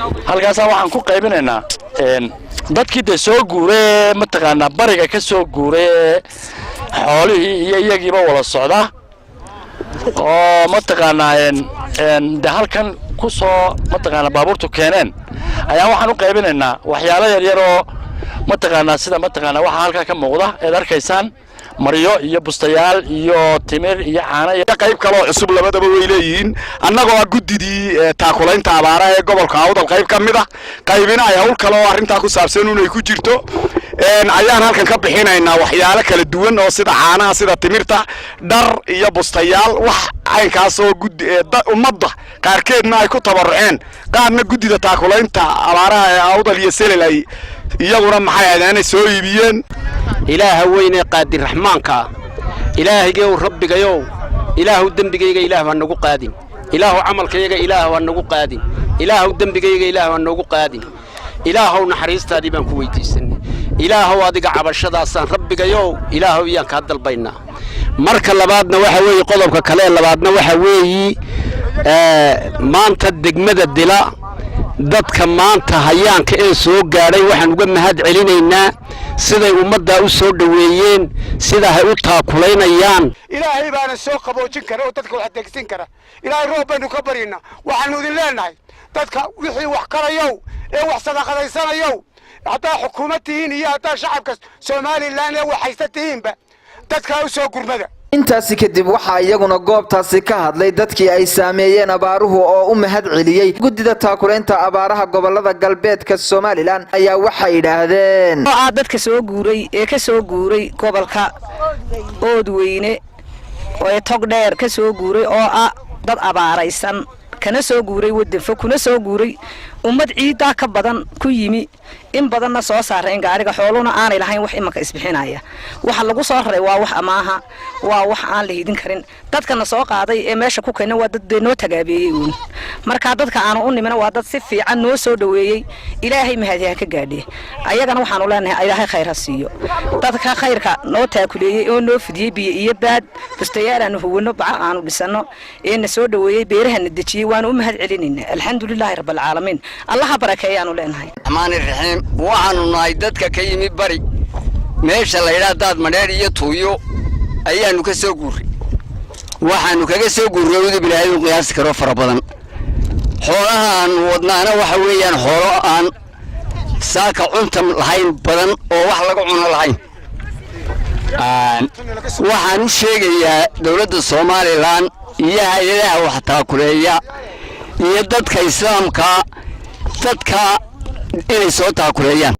halkaas waxaan ku qaybinaynaa dadkii de soo guuray mataqaana bariga ka soo guuray xoolihii iyo iyagiiba wada socda oo mataqaana de halkan ku soo mataqaana baabuurtu keeneen ayaa waxaan u qaybinaynaa waxyaalo yar yar oo mataqaana sida mataqaana waxa halka ka muuqda ee arkaysaan mariyo iyo bustayaal iyo timir iyo caano iyo qayb kale oo cusub labadaba way leeyihiin annagoo gudidii taakulaynta abaaraha ee gobolka Awdal qayb kamid ah qaybina ay hawl kale oo arinta ku saabsan inay ku jirto ayaan halkan ka bixinaynaa waxyaalo kala duwan oo sida caanaha sida timirta dhar iyo bustayaal wax aynkaas oo ummadda qaarkeedna ay ku tabaruceen qaarna gudida taakulaynta abaaraha ee Awdal iyo Selel ay iyaguna maxay ahaayeen soo iibiyeen إله وين قادر الرحمن كا إله جو رب جو إله الدم بيجي إله ونجو قادم إله عمل كيجي إله ونجو قادم إله الدم بيجي إله ونجو قادم إله ونحريس تادي بن كويتي سن إله وادق عبشة داسان رب جو إله ويان كادل بينا مرك لبعضنا وحوي قلب ككلام لبعضنا وحوي ما أنت دقمة الدلاء dadka maanta hayaanka ee soo gaaray waxaan uga mahad celinaynaa siday ummadda u soo dhaweeyeen sida ay u taakulaynayaan ilaahay baana soo qaboojin kara oo dadka wax deegsin kara ilaahay roob baynu ka barina waxaanu idin leenahay dadka wixii wax karayow ee wax sadaqadaysanayow hataa xukuumadtiin iyo hataa shacabka Soomaaliland ee waxaysatiinba dadka u soo gurmada intaasi kadib waxa iyaguna goobtaasi ka hadlay dadkii ay saameeyeen abaaruhu oo u mahad celiyay gudida taakulaynta abaaraha gobolada galbeedka Soomaaliland ayaa waxay yiraahdeen dadka soo guuray ee ka soo guuray gobolka Oodweyne oo tog dheer ka soo guuray oo dad abaaraysan kana soo guuray wadafo kuna soo guuray ummad ciida ka badan ku yimi in badanna soo saareen gaariga xooluna aanay lahayn wax imaka isbixinaya waxa lagu soo raray waa wax amaaha waa wax aan la hidin karin dadkana soo qaaday ee meesha ku keenay waa dad noo tagaabeeyay uun marka dadka aan u nimina waa dad si fiican noo soo dhaweeyay ilaahay mahadiya ka gaadhay ayagana waxaan u leenahay ilaahay khayr ha siiyo dadka khayrka noo taakuleeyay oo noo fidiyay biyo iyo baad bustayaalan huwano baca aanu dhisano ee na soo dhaweeyay beeraha dejiyay waan u mahad celinaynaa alxamdulilaahi rabbil caalamiin الله بركيانو لينهاي الرحمن الرحيم waxaanu nahay dadka ka yimid bari meesha la yiraahdo dad mareer iyo tuuyo ayaanu ka soo guuray waxaanu kaga soo guuray wadi bilaahay u qiyaas karo fara badan xoolahan wadnaana waxa weeyaan xoolo aan saaka cunta lahayn badan oo wax laga cuno lahayn waxaan u sheegayaa dawladda Soomaaliland iyo hay'adaha wax taakuleeya iyo dadka islaamka dadka inay soo taakuleeyaan